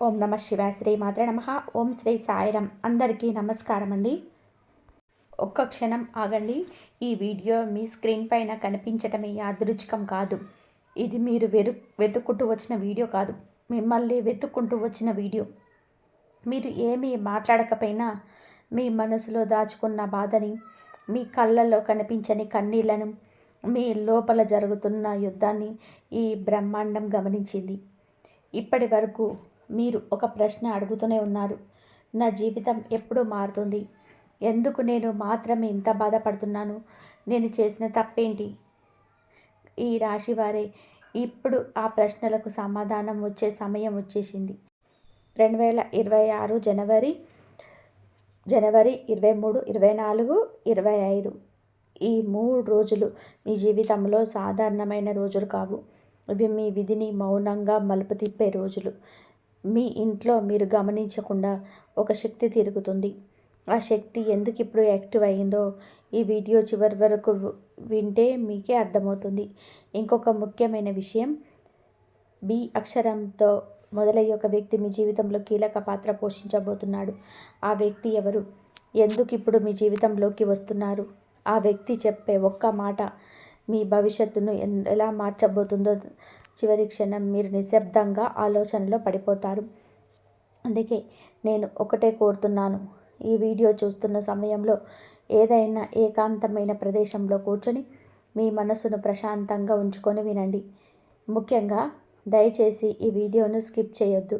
ఓం నమ శివాయ. శ్రీ మాత్రే నమః. ఓం శ్రీ సాయిరం. అందరికీ నమస్కారం అండి. ఒక్క క్షణం ఆగండి. ఈ వీడియో మీ స్క్రీన్ పైన కనిపించటమే యాదృచ్ఛికం కాదు. ఇది మీరు వెతుక్కుంటూ వచ్చిన వీడియో కాదు, మిమ్మల్ని వెతుక్కుంటూ వచ్చిన వీడియో. మీరు ఏమీ మాట్లాడకపోయినా మీ మనసులో దాచుకున్న బాధని, మీ కళ్ళల్లో కనిపించని కన్నీళ్లను, మీ లోపల జరుగుతున్న యుద్ధాన్ని ఈ బ్రహ్మాండం గమనించింది. ఇప్పటి వరకు మీరు ఒక ప్రశ్న అడుగుతూనే ఉన్నారు. నా జీవితం ఎప్పుడు మారుతుంది? ఎందుకు నేను మాత్రమే ఇంత బాధపడుతున్నాను? నేను చేసిన తప్పేంటి? ఈ రాశి వారే ఇప్పుడు ఆ ప్రశ్నలకు సమాధానం వచ్చే సమయం వచ్చేసింది. 2026 జనవరి 23, 24, 25 ఈ 3 రోజులు మీ జీవితంలో సాధారణమైన రోజులు కావు. ఇవి మీ విధిని మౌనంగా మలుపు తిప్పే రోజులు. మీ ఇంట్లో మీరు గమనించకుండా ఒక శక్తి తిరుగుతుంది. ఆ శక్తి ఎందుకు ఇప్పుడు యాక్టివ్ అయ్యిందో ఈ వీడియో చివరి వరకు వింటే మీకే అర్థమవుతుంది. ఇంకొక ముఖ్యమైన విషయం, బి అక్షరంతో మొదలయ్యే ఒక వ్యక్తి మీ జీవితంలో కీలక పాత్ర పోషించబోతున్నాడు. ఆ వ్యక్తి ఎవరు? ఎందుకు ఇప్పుడు మీ జీవితంలోకి వస్తున్నారు? ఆ వ్యక్తి చెప్పే ఒక్క మాట మీ భవిష్యత్తును ఎలా మార్చబోతుందో చివరి క్షణం మీరు నిశ్శబ్దంగా ఆలోచనలో పడిపోతారు. అందుకే నేను ఒకటే కోరుతున్నాను, ఈ వీడియో చూస్తున్న సమయంలో ఏదైనా ఏకాంతమైన ప్రదేశంలో కూర్చొని మీ మనసును ప్రశాంతంగా ఉంచుకొని వినండి. ముఖ్యంగా దయచేసి ఈ వీడియోను స్కిప్ చేయొద్దు.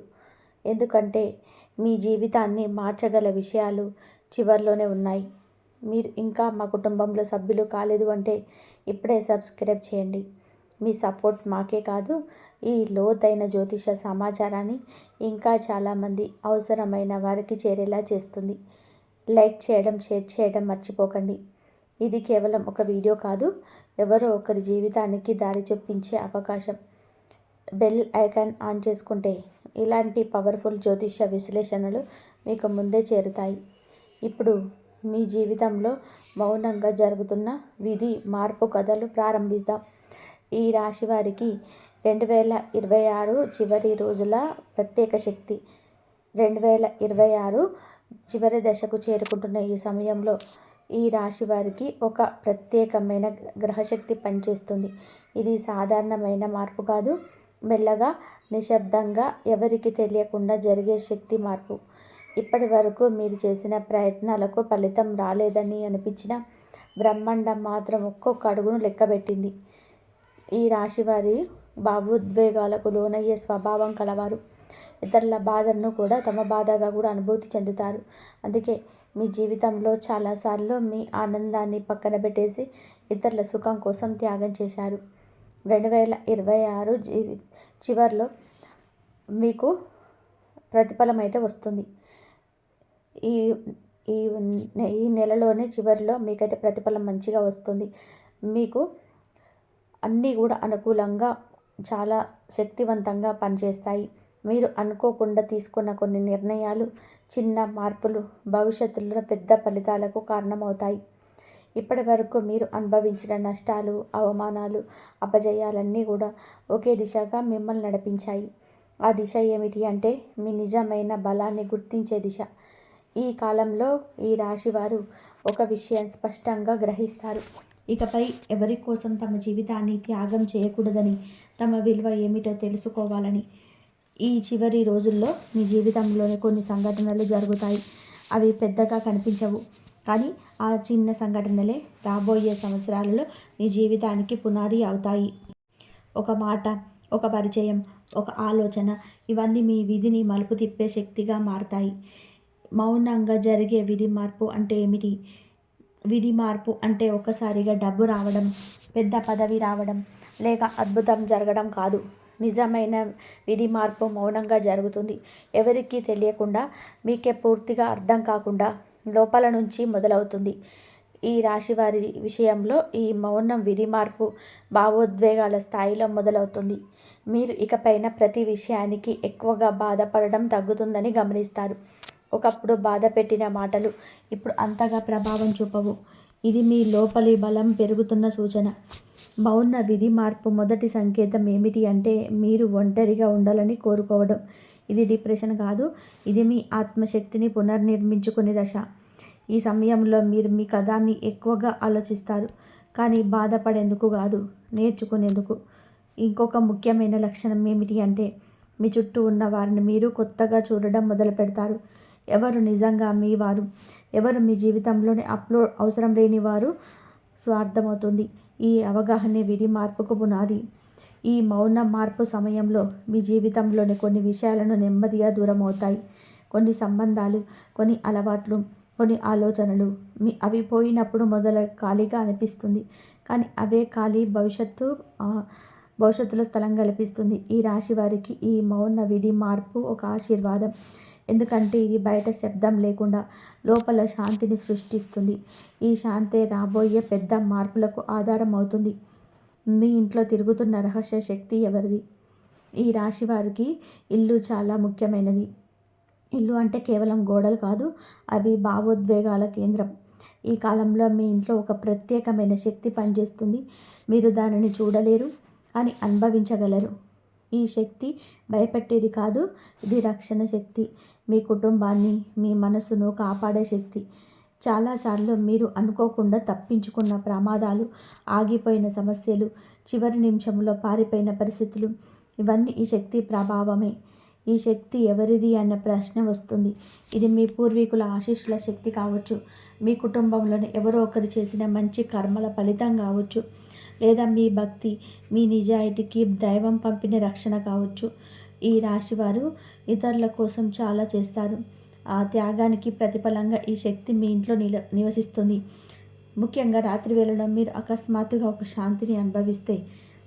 ఎందుకంటే మీ జీవితాన్ని మార్చగల విషయాలు చివరిలోనే ఉన్నాయి. మీరు ఇంకా మా కుటుంబంలో సభ్యులు కాలేదు అంటే ఇప్పుడే సబ్స్క్రైబ్ చేయండి. మీ సపోర్ట్ మాకే కాదు, ఈ లోతైన జ్యోతిష సమాచారాన్ని ఇంకా చాలామంది అవసరమైన వారికి చేరేలా చేస్తుంది. లైక్ చేయడం, షేర్ చేయడం మర్చిపోకండి. ఇది కేవలం ఒక వీడియో కాదు, ఎవరో ఒకరి జీవితానికి దారి చూపించే అవకాశం. బెల్ ఐకాన్ ఆన్ చేసుకుంటే ఇలాంటి పవర్ఫుల్ జ్యోతిష విశ్లేషణలు మీకు ముందే చేరుతాయి. ఇప్పుడు మీ జీవితంలో మౌనంగా జరుగుతున్న విధి మార్పు కథలు ప్రారంభిద్దాం. ఈ రాశి వారికి 2026 చివరి రోజుల ప్రత్యేక శక్తి. 2026 చివరి దశకు చేరుకుంటున్న ఈ సమయంలో ఈ రాశి వారికి ఒక ప్రత్యేకమైన గ్రహశక్తి పనిచేస్తుంది. ఇది సాధారణమైన మార్పు కాదు, మెల్లగా నిశ్శబ్దంగా ఎవరికి తెలియకుండా జరిగే శక్తి మార్పు. ఇప్పటి వరకు మీరు చేసిన ప్రయత్నాలకు ఫలితం రాలేదని అనిపించిన బ్రహ్మాండం మాత్రం ఒక్కొక్క అడుగును లెక్కబెట్టింది. ఈ రాశివారి భావోద్వేగాలకు లోనయ్యే స్వభావం కలవారు. ఇతరుల బాధలను కూడా తమ బాధగా కూడా అనుభూతి చెందుతారు. అందుకే మీ జీవితంలో చాలాసార్లు మీ ఆనందాన్ని పక్కన పెట్టేసి ఇతరుల సుఖం కోసం త్యాగం చేశారు. 2026 చివరిలో మీకు ప్రతిఫలం అయితే వస్తుంది. ఈ ఈ ఈ నెలలోనే చివరిలో మీకైతే ప్రతిఫలం మంచిగా వస్తుంది. మీకు అన్నీ కూడా అనుకూలంగా చాలా శక్తివంతంగా పనిచేస్తాయి. మీరు అనుకోకుండా తీసుకున్న కొన్ని నిర్ణయాలు, చిన్న మార్పులు భవిష్యత్తులో పెద్ద ఫలితాలకు కారణమవుతాయి. ఇప్పటి వరకు మీరు అనుభవించిన నష్టాలు, అవమానాలు, అపజయాలన్నీ కూడా ఒకే దిశగా మిమ్మల్ని నడిపించాయి. ఆ దిశ ఏమిటి అంటే మీ నిజమైన బలాన్ని గుర్తించే దిశ. ఈ కాలంలో ఈ రాశివారు ఒక విషయం స్పష్టంగా గ్రహిస్తారు. ఇకపై ఎవరి కోసం తమ జీవితాన్ని త్యాగం చేయకూడదని, తమ విలువ ఏమిటో తెలుసుకోవాలని. ఈ చివరి రోజుల్లో మీ జీవితంలోని కొన్ని సంఘటనలు జరుగుతాయి. అవి పెద్దగా కనిపించవు, కానీ ఆ చిన్న సంఘటనలే రాబోయే సంవత్సరాలలో మీ జీవితానికి పునాది అవుతాయి. ఒక మాట, ఒక పరిచయం, ఒక ఆలోచన, ఇవన్నీ మీ విధిని మలుపు తిప్పే శక్తిగా మారతాయి. మౌనంగా జరిగే విధి మార్పు అంటే ఏమిటి? విధి మార్పు అంటే ఒక్కసారిగా డబ్బు రావడం, పెద్ద పదవి రావడం, లేక అద్భుతం జరగడం కాదు. నిజమైన విధి మార్పు మౌనంగా జరుగుతుంది. ఎవరికీ తెలియకుండా, మీకే పూర్తిగా అర్థం కాకుండా లోపల నుంచి మొదలవుతుంది. ఈ రాశివారి విషయంలో ఈ మౌనం విధి మార్పు భావోద్వేగాల స్థాయిలో మొదలవుతుంది. మీరు ఇకపైన ప్రతి విషయానికి ఎక్కువగా బాధపడడం తగ్గుతుందని గమనిస్తారు. ఒకప్పుడు బాధ పెట్టిన మాటలు ఇప్పుడు అంతగా ప్రభావం చూపవు. ఇది మీ లోపలి బలం పెరుగుతున్న సూచన. మౌన విధి మార్పు మొదటి సంకేతం ఏమిటి అంటే మీరు ఒంటరిగా ఉండాలని కోరుకోవడం. ఇది డిప్రెషన్ కాదు, ఇది మీ ఆత్మశక్తిని పునర్నిర్మించుకునే దశ. ఈ సమయంలో మీరు మీ కథాన్ని ఎక్కువగా ఆలోచిస్తారు, కానీ బాధపడేందుకు కాదు, నేర్చుకునేందుకు. ఇంకొక ముఖ్యమైన లక్షణం ఏమిటి అంటే, మీ చుట్టూ ఉన్న వారిని మీరు కొత్తగా చూడడం మొదలు పెడతారు. ఎవరు నిజంగా మీ వారు, ఎవరు మీ జీవితంలోని అవసరం లేని వారు స్వార్థమవుతుంది. ఈ అవగాహనే విధి మార్పుకు పునాది. ఈ మౌన మార్పు సమయంలో మీ జీవితంలోని కొన్ని విషయాలను నెమ్మదిగా దూరం అవుతాయి. కొన్ని సంబంధాలు, కొన్ని అలవాట్లు, కొన్ని ఆలోచనలు. అవి పోయినప్పుడు ఖాళీగా అనిపిస్తుంది, కానీ అవే ఖాళీ భవిష్యత్తులో స్థలం కల్పిస్తుంది. ఈ రాశి వారికి ఈ మౌన విధి మార్పు ఒక ఆశీర్వాదం. ఎందుకంటే ఇది బయట శబ్దం లేకుండా లోపల శాంతిని సృష్టిస్తుంది. ఈ శాంతే రాబోయే పెద్ద మార్పులకు ఆధారం అవుతుంది. మీ ఇంట్లో తిరుగుతున్న రహస్య శక్తి ఎవరిది? ఈ రాశి వారికి ఇల్లు చాలా ముఖ్యమైనది. ఇల్లు అంటే కేవలం గోడలు కాదు, అవి భావోద్వేగాల కేంద్రం. ఈ కాలంలో మీ ఇంట్లో ఒక ప్రత్యేకమైన శక్తి పనిచేస్తుంది. మీరు దానిని చూడలేరు, కానీ అనుభవించగలరు. ఈ శక్తి భయపెట్టేది కాదు, ఇది రక్షణ శక్తి. మీ కుటుంబాన్ని, మీ మనసును కాపాడే శక్తి. చాలాసార్లు మీరు అనుకోకుండా తప్పించుకున్న ప్రమాదాలు, ఆగిపోయిన సమస్యలు, చివరి నిమిషంలో పారిపోయిన పరిస్థితులు, ఇవన్నీ ఈ శక్తి ప్రభావమే. ఈ శక్తి ఎవరిది అన్న ప్రశ్న వస్తుంది. ఇది మీ పూర్వీకుల ఆశీస్సుల శక్తి కావచ్చు, మీ కుటుంబంలోని ఎవరో ఒకరు చేసిన మంచి కర్మల ఫలితం కావచ్చు, లేదా మీ భక్తి, మీ నిజాయితీకి దైవం పంపిన రక్షణ కావచ్చు. ఈ రాశివారు ఇతరుల కోసం చాలా చేస్తారు. ఆ త్యాగానికి ప్రతిఫలంగా ఈ శక్తి మీ ఇంట్లో నివసిస్తుంది. ముఖ్యంగా రాత్రి వేళలో మీరు అకస్మాత్తుగా ఒక శాంతిని అనుభవిస్తే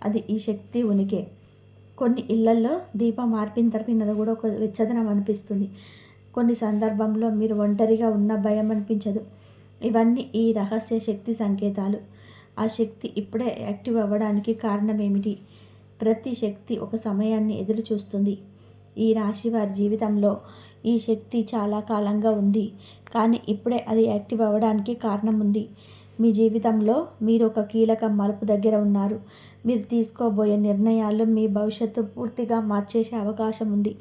అది ఈ శక్తి ఉనికే. కొన్ని ఇళ్లల్లో దీపం తర్పినది కూడా ఒక వెచ్చదనం అనిపిస్తుంది. కొన్ని సందర్భంలో మీరు ఒంటరిగా ఉన్న భయం అనిపించదు. ఇవన్నీ ఈ రహస్య శక్తి సంకేతాలు. ఆ శక్తి ఇప్పుడే యాక్టివ్ అవ్వడానికి కారణం ఏమిటి? ప్రతి శక్తి ఒక సమయాన్ని ఎదురు చూస్తుంది. ఈ రాశి వారి జీవితంలో ఈ శక్తి చాలా కాలంగా ఉంది, కానీ ఇప్పుడే అది యాక్టివ్ అవ్వడానికి కారణం ఉంది. మీ జీవితంలో మీరు ఒక కీలక మలుపు దగ్గర ఉన్నారు. మీరు తీసుకోబోయే నిర్ణయాలు మీ భవిష్యత్తు పూర్తిగా మార్చేసే అవకాశం ఉంది.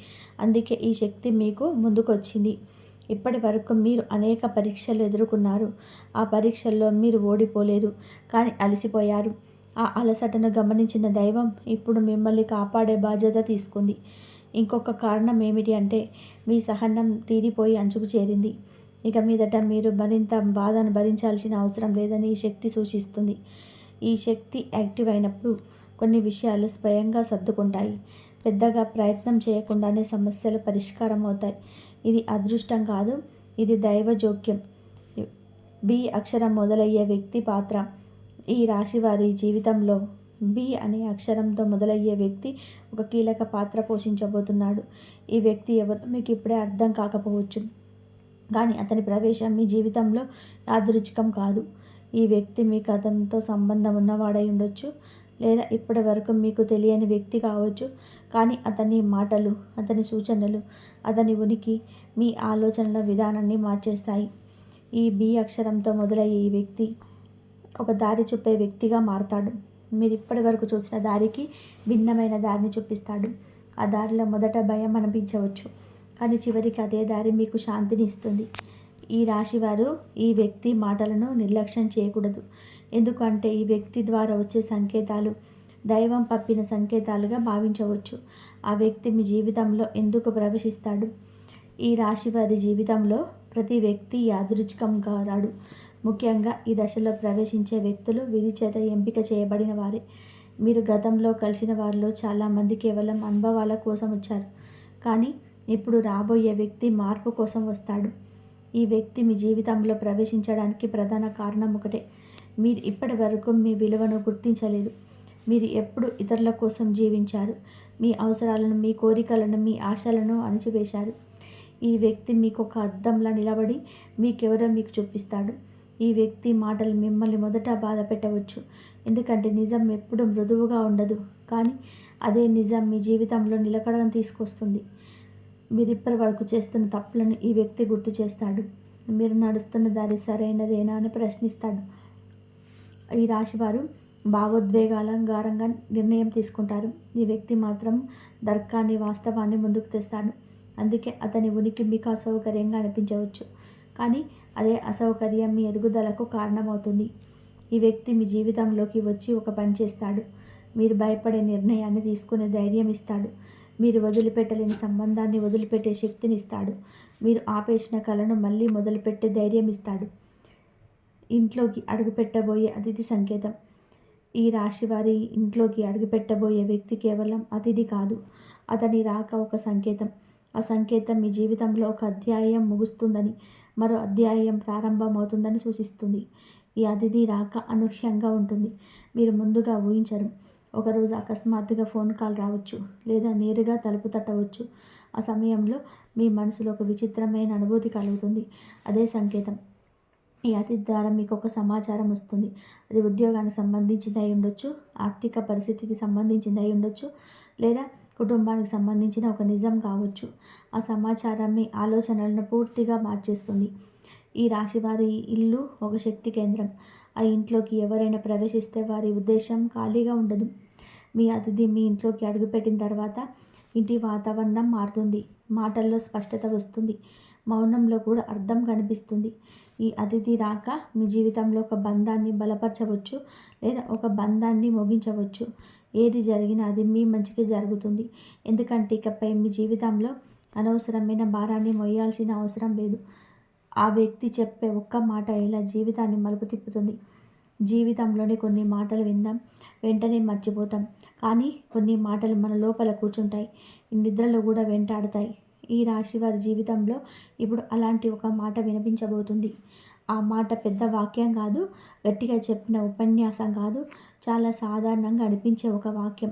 అందుకే ఈ శక్తి మీకు ముందుకొచ్చింది. ఇప్పటి వరకు మీరు అనేక పరీక్షలు ఎదుర్కొన్నారు. ఆ పరీక్షల్లో మీరు ఓడిపోలేదు, కానీ అలసిపోయారు. ఆ అలసటను గమనించిన దైవం ఇప్పుడు మిమ్మల్ని కాపాడే బాధ్యత తీసుకుంది. ఇంకొక కారణం ఏమిటి అంటే, మీ సహనం తీరిపోయి అంచుకు చేరింది. ఇక మీదట మీరు మరింత బాధను భరించాల్సిన అవసరం లేదని ఈ శక్తి సూచిస్తుంది. ఈ శక్తి యాక్టివ్ అయినప్పుడు కొన్ని విషయాలు స్వయంగా సర్దుకుంటాయి. పెద్దగా ప్రయత్నం చేయకుండానే సమస్యలు పరిష్కారం అవుతాయి. ఇది అదృష్టం కాదు, ఇది దైవ జోక్యం. బి అక్షరం మొదలయ్యే వ్యక్తి పాత్ర. ఈ రాశి వారి జీవితంలో బి అనే అక్షరంతో మొదలయ్యే వ్యక్తి ఒక కీలక పాత్ర పోషించబోతున్నాడు. ఈ వ్యక్తి ఎవరు మీకు ఇప్పుడే అర్థం కాకపోవచ్చు, కానీ అతని ప్రవేశం మీ జీవితంలో యాదృచ్ఛికం కాదు. ఈ వ్యక్తి మీ గతంతో సంబంధం ఉన్నవాడై ఉండొచ్చు, లేదా ఇప్పటి వరకు మీకు తెలియని వ్యక్తి కావచ్చు, కానీ అతని మాటలు, అతని సూచనలు, అతని ఉనికి మీ ఆలోచనల విధానాన్ని మార్చేస్తాయి. ఈ బి అక్షరంతో మొదలయ్యే ఈ వ్యక్తి ఒక దారి చూపే వ్యక్తిగా మారతాడు. మీరు ఇప్పటి వరకు చూసిన దారికి భిన్నమైన దారిని చూపిస్తాడు. ఆ దారిలో మొదట భయం అనిపించవచ్చు, కానీ చివరికి అదే దారి మీకు శాంతిని ఇస్తుంది. ఈ రాశివారు ఈ వ్యక్తి మాటలను నిర్లక్ష్యం చేయకూడదు. ఎందుకంటే ఈ వ్యక్తి ద్వారా వచ్చే సంకేతాలు దైవం పంపిన సంకేతాలుగా భావించవచ్చు. ఆ వ్యక్తి మీ జీవితంలో ఎందుకు ప్రవేశిస్తాడు? ఈ రాశివారి జీవితంలో ప్రతి వ్యక్తి యాదృచ్ఛికంగా రాడు. ముఖ్యంగా ఈ దశలో ప్రవేశించే వ్యక్తులు విధి చేత ఎంపిక చేయబడిన వారే. మీరు గతంలో కలిసిన వారిలో చాలామంది కేవలం అనుభవాల కోసం వచ్చారు, కానీ ఇప్పుడు రాబోయే వ్యక్తి మార్పు కోసం వస్తాడు. ఈ వ్యక్తి మీ జీవితంలో ప్రవేశించడానికి ప్రధాన కారణం ఒకటే: మీరు ఇప్పటి వరకు మీ విలువను గుర్తించలేదు. మీరు ఎప్పుడు ఇతరుల కోసం జీవించారు. మీ అవసరాలను, మీ కోరికలను, మీ ఆశలను అణిచివేశారు. ఈ వ్యక్తి మీకు ఒక అద్దంలా నిలబడి మీకెవరో మీకు చూపిస్తాడు. ఈ వ్యక్తి మాటలు మిమ్మల్ని మొదట బాధ పెట్టవచ్చు, ఎందుకంటే నిజం ఎప్పుడు మృదువుగా ఉండదు, కానీ అదే నిజం మీ జీవితంలో నిలకడను తీసుకొస్తుంది. మీరు ఇప్పటి వరకు చేస్తున్న తప్పులను ఈ వ్యక్తి గుర్తు చేస్తాడు. మీరు నడుస్తున్న దారి సరైనదేనా అని ప్రశ్నిస్తాడు. ఈ రాశివారు భావోద్వేగాలంగారంగా నిర్ణయం తీసుకుంటారు. ఈ వ్యక్తి మాత్రం తర్కాన్ని, వాస్తవాన్ని ముందుకు తెస్తాడు. అందుకే అతని ఉనికి మీకు అసౌకర్యంగా అనిపించవచ్చు, కానీ అదే అసౌకర్యం మీ ఎదుగుదలకు కారణమవుతుంది. ఈ వ్యక్తి మీ జీవితంలోకి వచ్చి ఒక పని చేస్తాడు. మీరు భయపడే నిర్ణయాన్ని తీసుకునే ధైర్యం ఇస్తాడు. మీరు వదిలిపెట్టలేని సంబంధాన్ని వదిలిపెట్టే శక్తిని ఇస్తాడు. మీరు ఆపేసిన కలను మళ్ళీ మొదలుపెట్టే ధైర్యం ఇస్తాడు. ఇంట్లోకి అడుగుపెట్టబోయే అతిథి సంకేతం. ఈ రాశి వారి ఇంట్లోకి అడుగుపెట్టబోయే వ్యక్తి కేవలం అతిథి కాదు, అతని రాక ఒక సంకేతం. ఆ సంకేతం మీ జీవితంలో ఒక అధ్యాయం ముగుస్తుందని, మరో అధ్యాయం ప్రారంభమవుతుందని సూచిస్తుంది. ఈ అతిథి రాక అనూహ్యంగా ఉంటుంది. మీరు ముందుగా ఊహించరు. ఒకరోజు అకస్మాత్తుగా ఫోన్ కాల్ రావచ్చు, లేదా నేరుగా తలుపు తట్టవచ్చు. ఆ సమయంలో మీ మనసులో ఒక విచిత్రమైన అనుభూతి కలుగుతుంది. అదే సంకేతం. ఈ అతిథి ద్వారా మీకు ఒక సమాచారం వస్తుంది. అది ఉద్యోగానికి సంబంధించింది అయి ఉండొచ్చు, ఆర్థిక పరిస్థితికి సంబంధించింది అయి ఉండొచ్చు, లేదా కుటుంబానికి సంబంధించిన ఒక నిజం కావచ్చు. ఆ సమాచారం మీ ఆలోచనలను పూర్తిగా మార్చేస్తుంది. ఈ రాశి వారి ఇల్లు ఒక శక్తి కేంద్రం. ఆ ఇంట్లోకి ఎవరైనా ప్రవేశిస్తే వారి ఉద్దేశం ఖాళీగా ఉండదు. మీ అతిథి మీ ఇంట్లోకి అడుగుపెట్టిన తర్వాత ఇంటి వాతావరణం మారుతుంది. మాటల్లో స్పష్టత వస్తుంది, మౌనంలో కూడా అర్థం కనిపిస్తుంది. ఈ అతిథి రాక మీ జీవితంలో ఒక బంధాన్ని బలపరచవచ్చు, లేదా ఒక బంధాన్ని ముగించవచ్చు. ఏది జరిగినా అది మీ మంచికి జరుగుతుంది. ఎందుకంటే ఇకపై మీ జీవితంలో అనవసరమైన భారాన్ని మోయాల్సిన అవసరం లేదు. ఆ వ్యక్తి చెప్పే ఒక్క మాట ఇలా జీవితాన్ని మలుపు తిప్పుతుంది. జీవితంలోని కొన్ని మాటలు విందాం, వెంటనే మర్చిపోతాం, కానీ కొన్ని మాటలు మన లోపల కూర్చుంటాయి, నిద్రలో కూడా వెంటాడుతాయి. ఈ రాశి వారి జీవితంలో ఇప్పుడు అలాంటి ఒక మాట వినిపించబోతుంది. ఆ మాట పెద్ద వాక్యం కాదు, గట్టిగా చెప్పిన ఉపన్యాసం కాదు, చాలా సాధారణంగా అనిపించే ఒక వాక్యం,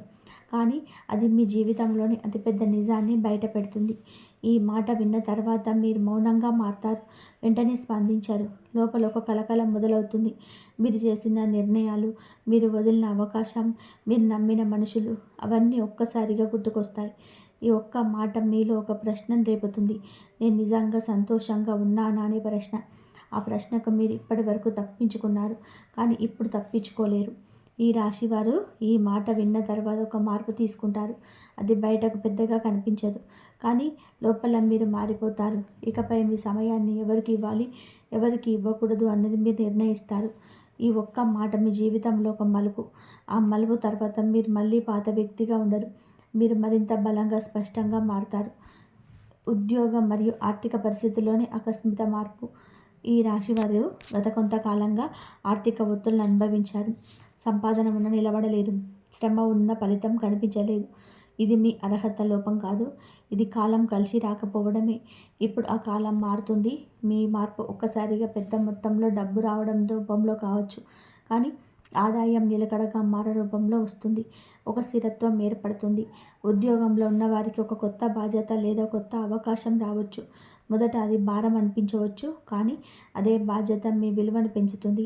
కానీ అది మీ జీవితంలోని అతిపెద్ద నిజాన్ని బయట పెడుతుంది. ఈ మాట విన్న తర్వాత మీరు మౌనంగా మారతారు. వెంటనే స్పందించారు. లోపల ఒక కలకలం మొదలవుతుంది. మీరు చేసిన నిర్ణయాలు, మీరు వదిలిన అవకాశం, మీరు నమ్మిన మనుషులు, అవన్నీ ఒక్కసారిగా గుర్తుకొస్తాయి. ఈ ఒక్క మాట మీలో ఒక ప్రశ్నను రేపుతుంది. నేను నిజంగా సంతోషంగా ఉన్నానా అనే ప్రశ్న. ఆ ప్రశ్నకు మీరు ఇప్పటి వరకు తప్పించుకున్నారు, కానీ ఇప్పుడు తప్పించుకోలేరు. ఈ రాశివారు ఈ మాట విన్న తర్వాత ఒక మార్పు తీసుకుంటారు. అది బయటకు పెద్దగా కనిపించదు, కానీ లోపల మీరు మారిపోతారు. ఇకపై మీ సమయాన్ని ఎవరికి ఇవ్వాలి, ఎవరికి ఇవ్వకూడదు అన్నది మీరు నిర్ణయిస్తారు. ఈ ఒక్క మాట మీ జీవితంలో ఒక మలుపు. ఆ మలుపు తర్వాత మీరు మళ్ళీ పాత వ్యక్తిగా ఉండరు. మీరు మరింత బలంగా, స్పష్టంగా మారుతారు. ఉద్యోగం మరియు ఆర్థిక పరిస్థితుల్లోని ఆకస్మిక మార్పు. ఈ రాశి వారు గత కొంతకాలంగా ఆర్థిక ఒత్తిళ్లను అనుభవించారు. సంపాదన ఉన్న నిలబడలేదు, శ్రమ ఉన్న ఫలితం కనిపించలేదు. ఇది మీ అర్హత లోపం కాదు, ఇది కాలం కలిసి రాకపోవడమే. ఇప్పుడు ఆ కాలం మారుతుంది. మీ మార్పు ఒక్కసారిగా పెద్ద మొత్తంలో డబ్బు రావడం రూపంలో కావచ్చు, కానీ ఆదాయం నిలకడగా మారే రూపంలో వస్తుంది. ఒక స్థిరత్వం ఏర్పడుతుంది. ఉద్యోగంలో ఉన్నవారికి ఒక కొత్త బాధ్యత లేదా కొత్త అవకాశం రావచ్చు. మొదట అది భారం అనిపించవచ్చు, కానీ అదే బాధ్యత మీ విలువను పెంచుతుంది.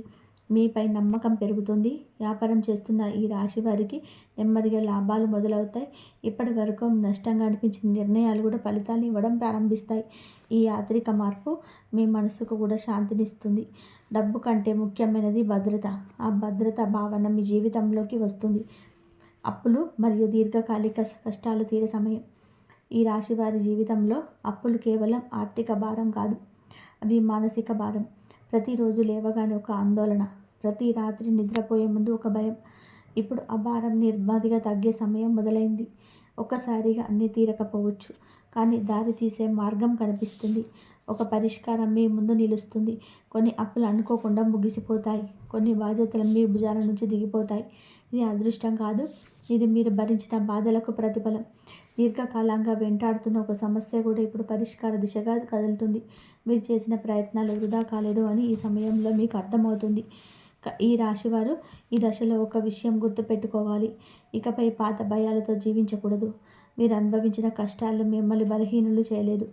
మీపై నమ్మకం పెరుగుతుంది. వ్యాపారం చేస్తున్న ఈ రాశి వారికి నెమ్మదిగా లాభాలు మొదలవుతాయి. ఇప్పటి వరకు నష్టంగా అనిపించిన నిర్ణయాలు కూడా ఫలితాలు ఇవ్వడం ప్రారంభిస్తాయి. ఈ యాంత్రిక మార్పు మీ మనసుకు కూడా శాంతినిస్తుంది. డబ్బు కంటే ముఖ్యమైనది భద్రత. ఆ భద్రత భావన మీ జీవితంలోకి వస్తుంది. అప్పులు మరియు దీర్ఘకాలిక కష్టాలు తీరే సమయం. ఈ రాశి వారి జీవితంలో అప్పులు కేవలం ఆర్థిక భారం కాదు, అవి మానసిక భారం. ప్రతిరోజు లేవగానే ఒక ఆందోళన, ప్రతి రాత్రి నిద్రపోయే ముందు ఒక భయం. ఇప్పుడు ఆ భారం నెమ్మదిగా తగ్గే సమయం మొదలైంది. ఒక్కసారిగా అన్నీ తీరకపోవచ్చు, కానీ దారి తీసే మార్గం కనిపిస్తుంది. ఒక పరిష్కారం మీ ముందు నిలుస్తుంది. కొన్ని అప్పులు అనుకోకుండా ముగిసిపోతాయి, కొన్ని బాధ్యతలు మీ భుజాల నుంచి దిగిపోతాయి. ఇది అదృష్టం కాదు, ఇది మీరు భరించిన బాధలకు ప్రతిఫలం. దీర్ఘకాలంగా వెంటాడుతున్న ఒక సమస్య కూడా ఇప్పుడు పరిష్కార దిశగా కదులుతుంది. మీరు చేసిన ప్రయత్నాలు వృధా కాలేదు అని ఈ సమయంలో మీకు అర్థమవుతుంది. ఈ రాశివారు ఈ దశలో ఒక విషయం గుర్తుపెట్టుకోవాలి. ఇకపై పాత భయాలతో జీవించకూడదు. మీరు అనుభవించిన కష్టాలు మిమ్మల్ని బలహీనులు చేయలేదు,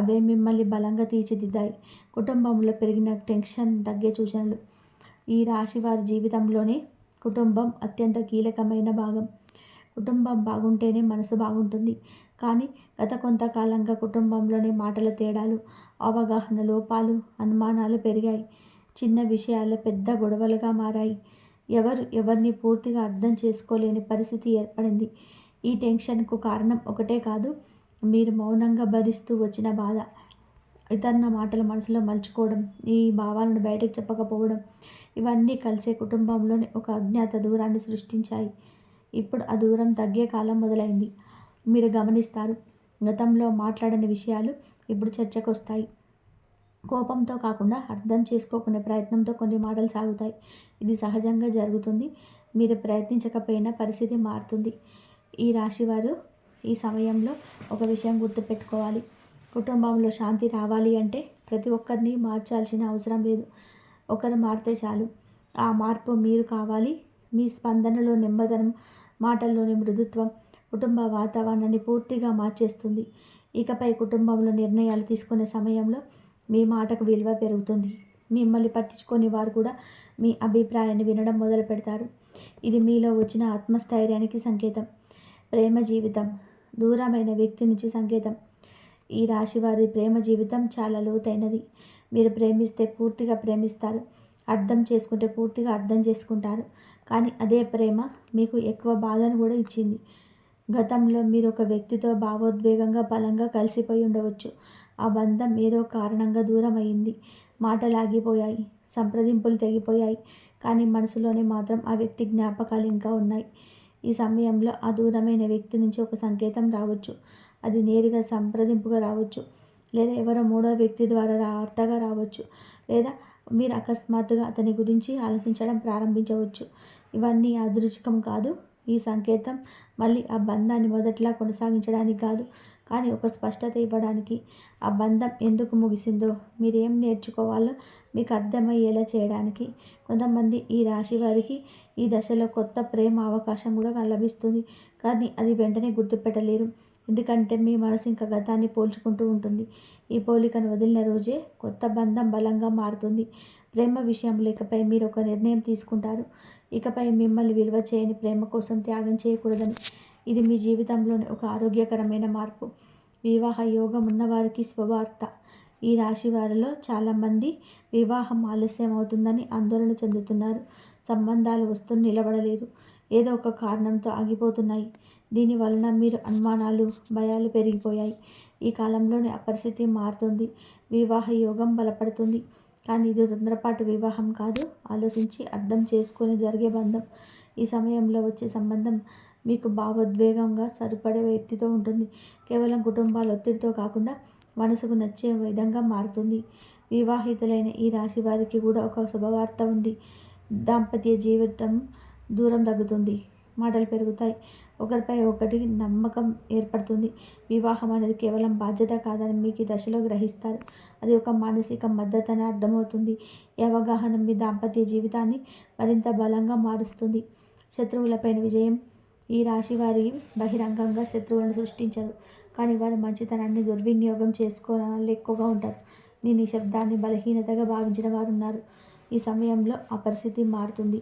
అవే మిమ్మల్ని బలంగా తీర్చిదిద్దాయి. కుటుంబంలో పెరిగిన టెన్షన్ తగ్గే సూచనలు. ఈ రాశివారి జీవితంలోనే కుటుంబం అత్యంత కీలకమైన భాగం. కుటుంబం బాగుంటేనే మనసు బాగుంటుంది, కానీ గత కొంతకాలంగా కుటుంబంలోని మాటల తేడాలు, అవగాహన లోపాలు, అనుమానాలు పెరిగాయి. చిన్న విషయాలు పెద్ద గొడవలుగా మారాయి. ఎవరిని పూర్తిగా అర్థం చేసుకోలేని పరిస్థితి ఏర్పడింది. ఈ టెన్షన్కు కారణం ఒకటే కాదు, మీరు మౌనంగా భరిస్తూ వచ్చిన బాధ. ఇతరుల మాటలు మనసులో మలుచుకోవడం, ఈ భావాలను బయటకు చెప్పకపోవడం, ఇవన్నీ కలిసే కుటుంబంలోని ఒక అజ్ఞాత దూరాన్ని సృష్టించాయి. ఇప్పుడు ఆ దూరం తగ్గే కాలం మొదలైంది. మీరు గమనిస్తారు, గతంలో మాట్లాడని విషయాలు ఇప్పుడు చర్చకొస్తాయి. కోపంతో కాకుండా అర్థం చేసుకోకునే ప్రయత్నంతో కొన్ని మాటలు సాగుతాయి. ఇది సహజంగా జరుగుతుంది. మీరు ప్రయత్నించకపోయినా పరిస్థితి మారుతుంది. ఈ రాశివారు ఈ సమయంలో ఒక విషయం గుర్తుపెట్టుకోవాలి. కుటుంబంలో శాంతి రావాలి అంటే ప్రతి ఒక్కరిని మార్చాల్సిన అవసరం లేదు. ఒకరు మారితే చాలు. ఆ మార్పు మీరు కావాలి. మీ స్పందనలో నెమ్మదనం, మాటల్లోని మృదుత్వం కుటుంబ వాతావరణాన్ని పూర్తిగా మార్చేస్తుంది. ఇకపై కుటుంబంలో నిర్ణయాలు తీసుకునే సమయంలో మీ మాటకు విలువ పెరుగుతుంది. మిమ్మల్ని పట్టించుకొని వారు కూడా మీ అభిప్రాయాన్ని వినడం మొదలు పెడతారు. ఇది మీలో వచ్చిన ఆత్మస్థైర్యానికి సంకేతం. ప్రేమ జీవితం దూరమైన వ్యక్తి నుంచి సంకేతం. ఈ రాశివారి ప్రేమ జీవితం చాలా లోతైనది. మీరు ప్రేమిస్తే పూర్తిగా ప్రేమిస్తారు. అర్థం చేసుకుంటే పూర్తిగా అర్థం చేసుకుంటారు. కానీ అదే ప్రేమ మీకు ఎక్కువ బాధను కూడా ఇచ్చింది. గతంలో మీరు ఒక వ్యక్తితో భావోద్వేగంగా బలంగా కలిసిపోయి ఉండవచ్చు. ఆ బంధం ఏదో కారణంగా దూరం అయింది. మాటలు ఆగిపోయాయి, సంప్రదింపులు తెగిపోయాయి. కానీ మనసులోనే మాత్రం ఆ వ్యక్తి జ్ఞాపకాలు ఇంకా ఉన్నాయి. ఈ సమయంలో ఆ దూరమైన వ్యక్తి నుంచి ఒక సంకేతం రావచ్చు. అది నేరుగా సంప్రదింపుగా రావచ్చు, లేదా ఎవరో మూడో వ్యక్తి ద్వారా వార్తగా రావచ్చు, లేదా మీరు అకస్మాత్తుగా అతని గురించి ఆలోచించడం ప్రారంభించవచ్చు. ఇవన్నీ యాదృచ్ఛికం కాదు. ఈ సంకేతం మళ్ళీ ఆ బంధాన్ని మొదట్లా కొనసాగించడానికి కాదు, కానీ ఒక స్పష్టత ఇవ్వడానికి. ఆ బంధం ఎందుకు ముగిసిందో, మీరేం నేర్చుకోవాలో మీకు అర్థమయ్యేలా చేయడానికి. కొంతమంది ఈ రాశి వారికి ఈ దశలో కొత్త ప్రేమ అవకాశం కూడా లభిస్తుంది. కానీ అది వెంటనే గుర్తుపెట్టలేరు. ఎందుకంటే మీ మనసు ఇంకా గతాన్ని పోల్చుకుంటూ ఉంటుంది. ఈ పోలికను వదిలిన రోజే కొత్త బంధం బలంగా మారుతుంది. ప్రేమ విషయంలో ఇకపై మీరు ఒక నిర్ణయం తీసుకుంటారు. ఇకపై మిమ్మల్ని విలువ చేయని ప్రేమ కోసం త్యాగం చేయకూడదని. ఇది మీ జీవితంలోని ఒక ఆరోగ్యకరమైన మార్పు. వివాహ యోగం ఉన్నవారికి శుభవార్త. ఈ రాశి వారిలో చాలామంది వివాహం ఆలస్యం అవుతుందని ఆందోళన చెందుతున్నారు. సంబంధాలు వస్తూ నిలబడలేదు, ఏదో ఒక కారణంతో ఆగిపోతున్నాయి. దీని వలన మీరు అనుమానాలు, భయాలు పెరిగిపోయాయి. ఈ కాలంలోనే ఆ పరిస్థితి మారుతుంది. వివాహ యోగం బలపడుతుంది. కానీ ఇది తొందరపాటు వివాహం కాదు, ఆలోచించి అర్థం చేసుకొని జరిగే బంధం. ఈ సమయంలో వచ్చే సంబంధం మీకు భావోద్వేగంగా సరిపడే వ్యక్తితో ఉంటుంది. కేవలం కుటుంబాల ఒత్తిడితో కాకుండా మనసుకు నచ్చే విధంగా మారుతుంది. వివాహితులైన ఈ రాశి వారికి కూడా ఒక శుభవార్త ఉంది. దాంపత్య జీవితం దూరం తగ్గుతుంది, మాటలు పెరుగుతాయి, ఒకరిపై ఒకటి నమ్మకం ఏర్పడుతుంది. వివాహం అనేది కేవలం బాధ్యత కాదని మీకు ఈ దశలో గ్రహిస్తారు. అది ఒక మానసిక మద్దతు అని అర్థమవుతుంది. ఈ అవగాహన మీ దాంపత్య జీవితాన్ని మరింత బలంగా మారుస్తుంది. శత్రువులపైన విజయం. ఈ రాశి వారి బహిరంగంగా శత్రువులను సృష్టించరు, కానీ వారి మంచితనాన్ని దుర్వినియోగం చేసుకోవడం వల్ల ఎక్కువగా ఉంటారు. మీ నిశ్శబ్దాన్ని బలహీనతగా భావించిన వారు ఉన్నారు. ఈ సమయంలో ఆ పరిస్థితి మారుతుంది.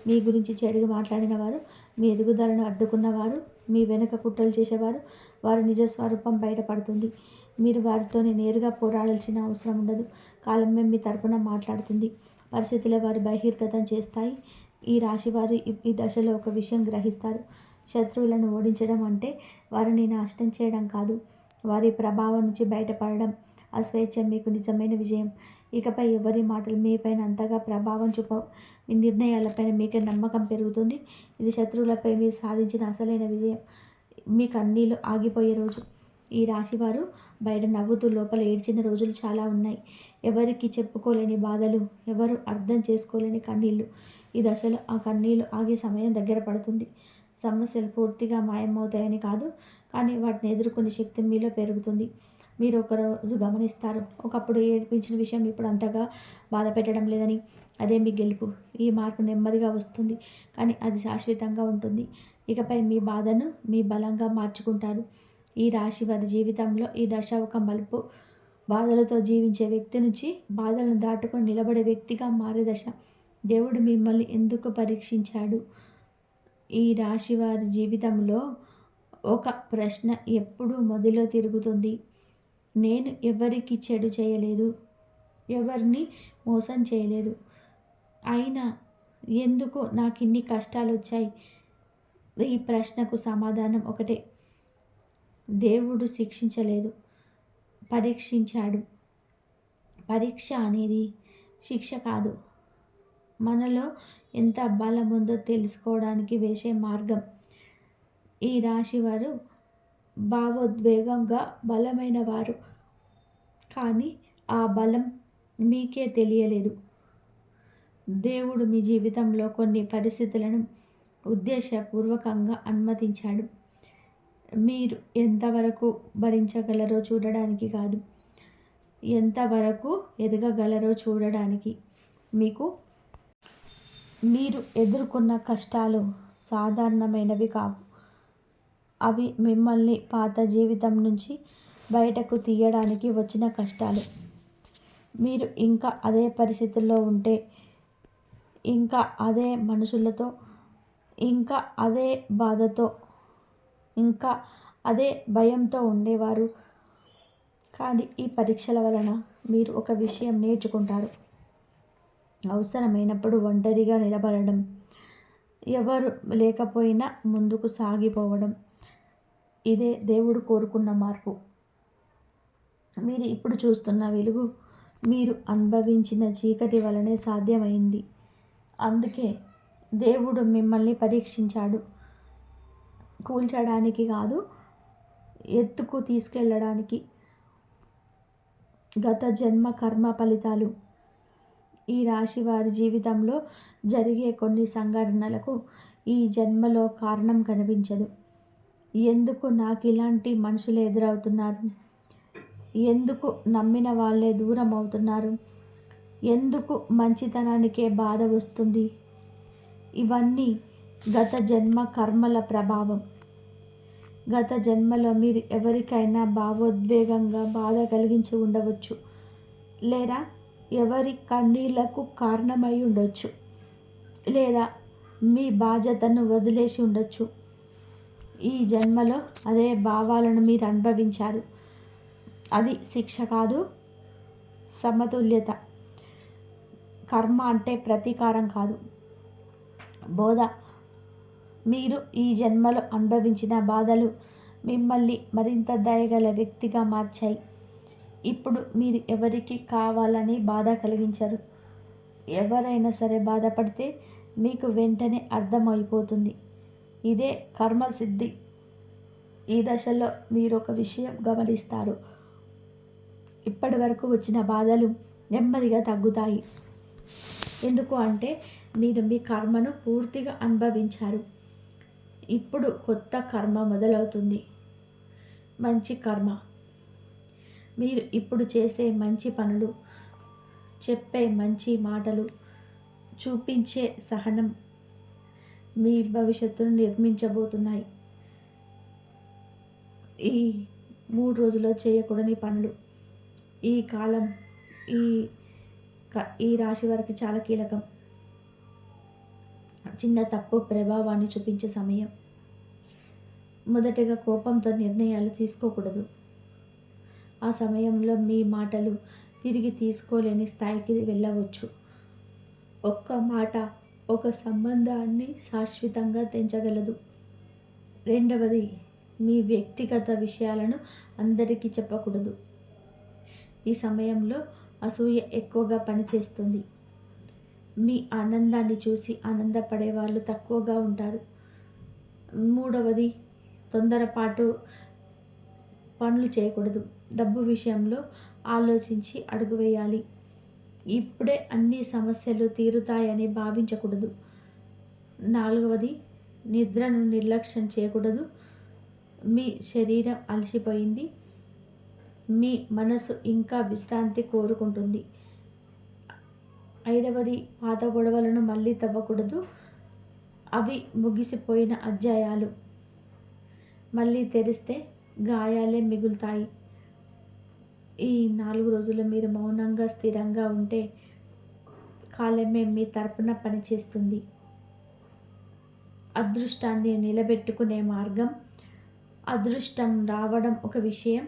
మీ గురించి చెడుగా మాట్లాడిన వారు, మీ ఎదుగుదలను అడ్డుకున్నవారు, మీ వెనుక కుట్రలు చేసేవారు, వారి నిజస్వరూపం బయటపడుతుంది. మీరు వారితోనే నేరుగా పోరాడాల్సిన అవసరం ఉండదు. కాలమే మీ తరపున మాట్లాడుతుంది. పరిస్థితులే వారు బహిర్గతం చేస్తాయి. ఈ రాశి వారు ఈ దశలో ఒక విషయం గ్రహిస్తారు. శత్రువులను ఓడించడం అంటే వారిని నాశనం చేయడం కాదు, వారి ప్రభావం నుంచి బయటపడడం. ఆ స్వేచ్ఛ మీకు నిజమైన విజయం. ఇకపై ఎవరి మాటలు మీపైన అంతగా ప్రభావం చూపవు. మీ నిర్ణయాలపైన మీకే నమ్మకం పెరుగుతుంది. ఇది శత్రువులపై మీరు సాధించిన అసలైన విజయం. మీ కన్నీళ్ళు ఆగిపోయే రోజు. ఈ రాశివారు బయట నవ్వుతూ లోపల ఏడ్చిన రోజులు చాలా ఉన్నాయి. ఎవరికి చెప్పుకోలేని బాధలు, ఎవరు అర్థం చేసుకోలేని కన్నీళ్ళు. ఈ దశలో ఆ కన్నీళ్ళు ఆగే సమయం దగ్గర పడుతుంది. సమస్యలు పూర్తిగా మాయమవుతాయని కాదు, కానీ వాటిని ఎదుర్కొనే శక్తి మీలో పెరుగుతుంది. మీరు ఒకరోజు గమనిస్తారు, ఒకప్పుడు ఏడ్పించిన విషయం ఇప్పుడు అంతగా బాధ పెట్టడం లేదని. అదే మీ గెలుపు. ఈ మార్పు నెమ్మదిగా వస్తుంది, కానీ అది శాశ్వతంగా ఉంటుంది. ఇకపై మీ బాధను మీ బలంగా మార్చుకుంటారు. ఈ రాశి వారి జీవితంలో ఈ దశ ఒక మలుపు. బాధలతో జీవించే వ్యక్తి నుంచి బాధలను దాటుకొని నిలబడే వ్యక్తిగా మారే దశ. దేవుడు మిమ్మల్ని ఎందుకు పరీక్షించాడు? ఈ రాశి వారి జీవితంలో ఒక ప్రశ్న ఎప్పుడూ మొదలో తిరుగుతుంది. నేను ఎవరికి చెడు చేయలేదు, ఎవరిని మోసం చేయలేదు, అయినా ఎందుకు నాకు ఇన్ని కష్టాలు వచ్చాయి? ఈ ప్రశ్నకు సమాధానం ఒకటే. దేవుడు శిక్షించలేదు, పరీక్షించాడు. పరీక్ష అనేది శిక్ష కాదు, మనలో ఎంత బలం ఉందో తెలుసుకోవడానికి వేసే మార్గం. ఈ రాశి వారు భావోద్వేగంగా బలమైన వారు, కానీ ఆ బలం మీకే తెలియలేదు. దేవుడు మీ జీవితంలో కొన్ని పరిస్థితులను ఉద్దేశపూర్వకంగా అనుమతించాడు. మీరు ఎంతవరకు భరించగలరో చూడడానికి కాదు, ఎంతవరకు ఎదగగలరో చూడడానికి. మీరు ఎదుర్కొన్న కష్టాలు సాధారణమైనవి కావు. అవి మిమ్మల్ని పాత జీవితం నుంచి బయటకు తీయడానికి వచ్చిన కష్టాలు. మీరు ఇంకా అదే పరిస్థితుల్లో ఉంటే, ఇంకా అదే మనుషులతో, ఇంకా అదే బాధతో, ఇంకా అదే భయంతో ఉండేవారు. కానీ ఈ పరీక్షల వలన మీరు ఒక విషయం నేర్చుకుంటారు. అవసరమైనప్పుడు ఒంటరిగా నిలబడడం, ఎవరు లేకపోయినా ముందుకు సాగిపోవడం, ఇదే దేవుడు కోరుకున్న మార్పు. మీరు ఇప్పుడు చూస్తున్న వెలుగు మీరు అనుభవించిన చీకటి వలనే సాధ్యమైంది. అందుకే దేవుడు మిమ్మల్ని పరీక్షించాడు. కూల్చడానికి కాదు, ఎత్తుకు తీసుకెళ్ళడానికి. గత జన్మ కర్మ ఫలితాలు. ఈ రాశి వారి జీవితంలో జరిగే కొన్ని సంఘటనలకు ఈ జన్మలో కారణం కనిపించదు. ఎందుకు నాకు ఇలాంటి మనుషులు ఎదురవుతున్నారు? ఎందుకు నమ్మిన వాళ్ళే దూరం అవుతున్నారు? ఎందుకు మంచితనానికే బాధ వస్తుంది? ఇవన్నీ గత జన్మ కర్మల ప్రభావం. గత జన్మలో మీరు ఎవరికైనా భావోద్వేగంగా బాధ కలిగించి ఉండవచ్చు, లేదా ఎవరి కన్నీళ్లకు కారణమై ఉండొచ్చు, లేదా మీ బాధ్యతను వదిలేసి ఉండొచ్చు. ఈ జన్మలో అదే భావాలను మీరు అనుభవించారు. అది శిక్ష కాదు, సమతుల్యత. కర్మ అంటే ప్రతీకారం కాదు, బోధ. మీరు ఈ జన్మలో అనుభవించిన బాధలు మిమ్మల్ని మరింత దయగల వ్యక్తిగా మార్చాయి. ఇప్పుడు మీరు ఎవరికి కావాలని బాధ కలిగించరు. ఎవరైనా సరే బాధపడితే మీకు వెంటనే అర్థమైపోతుంది. ఇదే కర్మసిద్ధి. ఈ దశలో మీరు ఒక విషయం గమనిస్తారు. ఇప్పటి వరకు వచ్చిన బాధలు నెమ్మదిగా తగ్గుతాయి. ఎందుకు అంటే మీరు మీ కర్మను పూర్తిగా అనుభవించారు. ఇప్పుడు కొత్త కర్మ మొదలవుతుంది, మంచి కర్మ. మీరు ఇప్పుడు చేసే మంచి పనులు, చెప్పే మంచి మాటలు, చూపించే సహనం మీ భవిష్యత్తును నిర్మించబోతున్నాయి. ఈ 3 రోజుల్లో చేయకూడని పనులు. ఈ కాలం ఈ రాశి వారికి చాలా కీలకం. చిన్న తప్పు ప్రభావాన్ని చూపించే సమయం. మొదటగా కోపంతో నిర్ణయాలు తీసుకోకూడదు. ఆ సమయంలో మీ మాటలు తిరిగి తీసుకోలేని స్థాయికి వెళ్ళవచ్చు. ఒక్క మాట ఒక సంబంధాన్ని శాశ్వతంగా తెంచగలదు. రెండవది, మీ వ్యక్తిగత విషయాలను అందరికీ చెప్పకూడదు. ఈ సమయంలో అసూయ ఎక్కువగా పనిచేస్తుంది. మీ ఆనందాన్ని చూసి ఆనందపడే వాళ్ళు తక్కువగా ఉంటారు. మూడవది, తొందరపాటు పనులు చేయకూడదు. డబ్బు విషయంలో ఆలోచించి అడుగు వేయాలి. ఇప్పుడే అన్ని సమస్యలు తీరుతాయని భావించకూడదు. నాలుగవది, నిద్రను నిర్లక్ష్యం చేయకూడదు. మీ శరీరం అలసిపోయింది, మీ మనసు ఇంకా విశ్రాంతి కోరుకుంటుంది. ఐదవది, పాత గొడవలను మళ్ళీ తవ్వకూడదు. అవి ముగిసిపోయిన అధ్యాయాలు. మళ్ళీ తెరిస్తే గాయాలే మిగులుతాయి. ఈ 4 రోజులు మీరు మౌనంగా స్థిరంగా ఉంటే కాలమే మీ తరపున పనిచేస్తుంది. అదృష్టాన్ని నిలబెట్టుకునే మార్గం. అదృష్టం రావడం ఒక విషయం,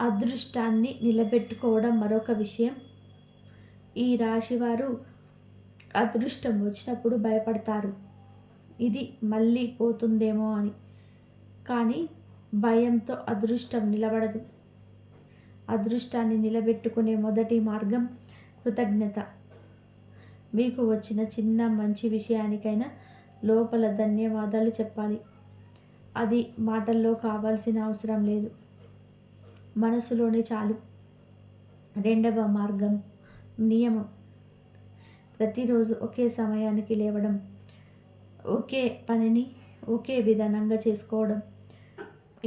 అదృష్టాన్ని నిలబెట్టుకోవడం మరొక విషయం. ఈ రాశివారు అదృష్టం వచ్చినప్పుడు భయపడతారు, ఇది మళ్ళీ పోతుందేమో అని. కానీ భయంతో అదృష్టం నిలబడదు. అదృష్టాన్ని నిలబెట్టుకునే మొదటి మార్గం కృతజ్ఞత. మీకు వచ్చిన చిన్న మంచి విషయానికైనా లోపల ధన్యవాదాలు చెప్పాలి. అది మాటల్లో కావాల్సిన అవసరం లేదు, మనసులోనే చాలు. రెండవ మార్గం నియమం. ప్రతిరోజు ఒకే సమయానికి లేవడం, ఒకే పనిని ఒకే విధానంగా చేసుకోవడం.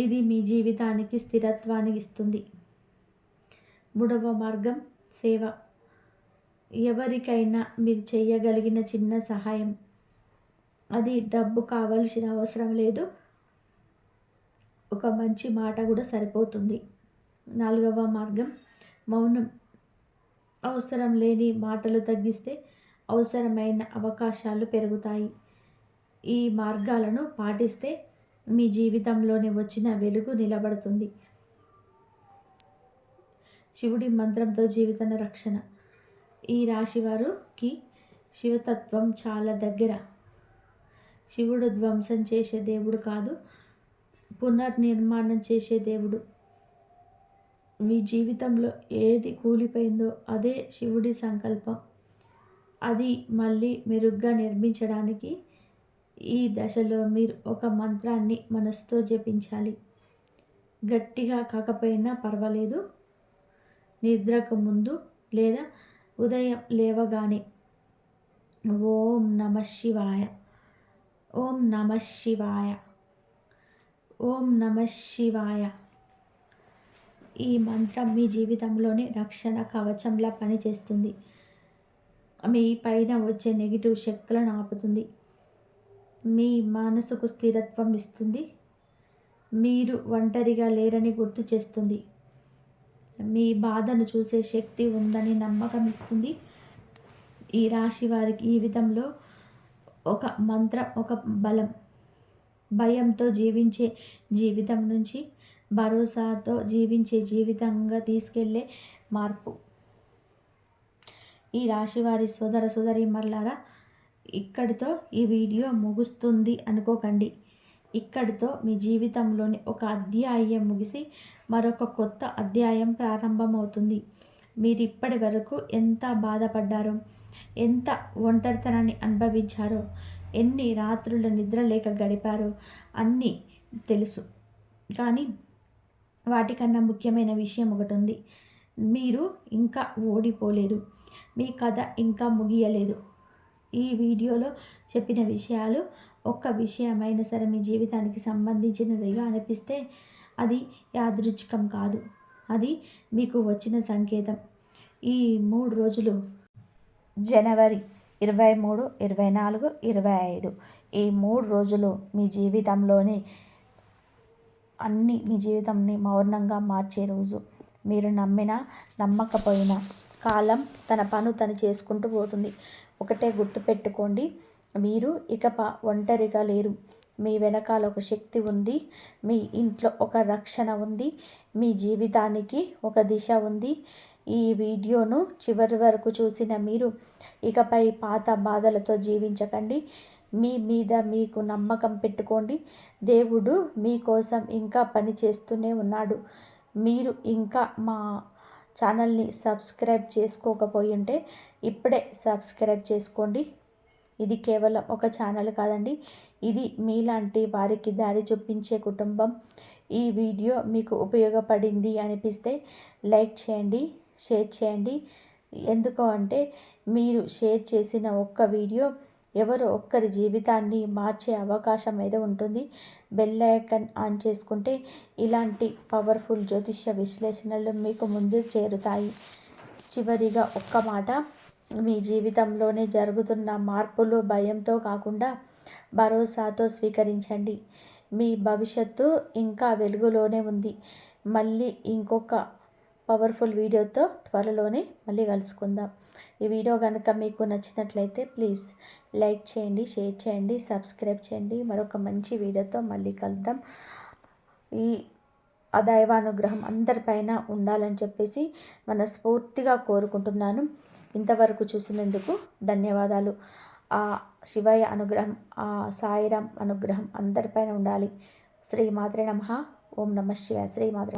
ఇది మీ జీవితానికి స్థిరత్వాన్ని ఇస్తుంది. మూడవ మార్గం సేవ. ఎవరికైనా మీరు చేయగలిగిన చిన్న సహాయం, అది డబ్బు కావాల్సిన అవసరం లేదు, ఒక మంచి మాట కూడా సరిపోతుంది. నాలుగవ మార్గం మౌనం. అవసరం లేని మాటలు తగ్గిస్తే అవసరమైన అవకాశాలు పెరుగుతాయి. ఈ మార్గాలను పాటిస్తే మీ జీవితంలోని వచ్చిన వెలుగు నిలబడుతుంది. శివుడి మంత్రంతో జీవిత రక్షణ. ఈ రాశి వారికి శివతత్వం చాలా దగ్గర. శివుడు ధ్వంసం చేసే దేవుడు కాదు, పునర్నిర్మాణం చేసే దేవుడు. మీ జీవితంలో ఏది కూలిపోయిందో అదే శివుడి సంకల్పం. అది మళ్ళీ మెరుగ్గా నిర్మించడానికి ఈ దశలో మీరు ఒక మంత్రాన్ని మనసుతో జపించాలి. గట్టిగా కాకపోయినా పర్వాలేదు. నిద్రకు ముందు లేదా ఉదయం లేవగానే ఓం నమః శివాయ, ఓం నమః శివాయ, ఓం నమః శివాయ. ఈ మంత్రం మీ జీవితంలోని రక్షణ కవచంలా పనిచేస్తుంది. మీ పైన వచ్చే నెగిటివ్ శక్తులను ఆపుతుంది. మీ మనసుకు స్థిరత్వం ఇస్తుంది. మీరు ఒంటరిగా లేరని గుర్తు చేస్తుంది. మీ బాధను చూసే శక్తి ఉందని నమ్మకం ఇస్తుంది. ఈ రాశి వారి జీవితంలో ఒక మంత్రం, ఒక బలం. భయంతో జీవించే జీవితం నుంచి భరోసాతో జీవించే జీవితంగా తీసుకెళ్లే మార్పు. ఈ రాశివారి సోదర సోదరీమణులారా, ఇక్కడితో ఈ వీడియో ముగుస్తుంది అనుకోకండి. ఇక్కడితో మీ జీవితంలోని ఒక అధ్యాయం ముగిసి మరొక కొత్త అధ్యాయం ప్రారంభమవుతుంది. మీరు ఇప్పటి వరకు ఎంత బాధపడ్డారో, ఎంత ఒంటరితనాన్ని అనుభవించారో, ఎన్ని రాత్రులు నిద్ర లేక గడిపారో అన్నీ తెలుసు. కానీ వాటికన్నా ముఖ్యమైన విషయం ఒకటి ఉంది. మీరు ఇంకా ఓడిపోలేరు. మీ కథ ఇంకా ముగియలేదు. ఈ వీడియోలో చెప్పిన విషయాలు ఒక్క విషయమైనా సరే మీ జీవితానికి సంబంధించినదిగా అనిపిస్తే అది యాదృచ్ఛికం కాదు, అది మీకు వచ్చిన సంకేతం. ఈ 3 రోజులు జనవరి 23, 24, 25 ఈ 3 రోజులు మీ జీవితంలోని మీ జీవితాన్ని మౌనంగా మార్చే రోజు. మీరు నమ్మినా నమ్మకపోయినా కాలం తన పను తను చేసుకుంటూ పోతుంది. ఒకటే గుర్తుపెట్టుకోండి, మీరు ఇక ఒంటరిగా లేరు. మీ వెనకాల ఒక శక్తి ఉంది. మీ ఇంట్లో ఒక రక్షణ ఉంది. మీ జీవితానికి ఒక దిశ ఉంది. ఈ వీడియోను చివరి వరకు చూసిన మీరు ఇకపై పాత బాధలతో జీవించకండి. మీ మీద మీకు నమ్మకం పెట్టుకోండి. దేవుడు మీకోసం ఇంకా పని చేస్తూనే ఉన్నాడు. మీరు ఇంకా మా ఛానల్ని సబ్స్క్రైబ్ చేసుకోకపోయి ఉంటే ఇప్పుడే సబ్స్క్రైబ్ చేసుకోండి. ఇది కేవలం ఒక ఛానల్ కాదండి, ఇది మీలాంటి వారికి దారి చూపించే కుటుంబం. ఈ వీడియో మీకు ఉపయోగపడింది అనిపిస్తే లైక్ చేయండి, షేర్ చేయండి. ఎందుకు అంటే మీరు షేర్ చేసిన ఒక్క వీడియో ఎవరో ఒక్కరి జీవితాన్ని మార్చే అవకాశం అయితే ఉంటుంది. బెల్ ఐకాన్ ఆన్ చేసుకుంటే ఇలాంటి పవర్ఫుల్ జ్యోతిష్య విశ్లేషణలు మీకు ముందు చేరుతాయి. చివరిగా ఒక్క మాట, మీ జీవితంలోనే జరుగుతున్న మార్పులు భయంతో కాకుండా భరోసాతో స్వీకరించండి. మీ భవిష్యత్తు ఇంకా వెలుగులోనే ఉంది. మళ్ళీ ఇంకొక పవర్ఫుల్ వీడియోతో త్వరలోనే మళ్ళీ కలుసుకుందాం. ఈ వీడియో కనుక మీకు నచ్చినట్లయితే ప్లీజ్ లైక్ చేయండి, షేర్ చేయండి, సబ్స్క్రైబ్ చేయండి. మరొక మంచి వీడియోతో మళ్ళీ కలుద్దాం. ఈ దైవానుగ్రహం అందరిపైన ఉండాలని చెప్పేసి మనస్ఫూర్తిగా కోరుకుంటున్నాను. ఇంతవరకు చూసినందుకు ధన్యవాదాలు. ఆ శివయ్య అనుగ్రహం, ఆ సాయిరాం అనుగ్రహం అందరిపైన ఉండాలి. శ్రీమాత్రే నమః. ఓం నమః శివాయ. శ్రీమాత్రే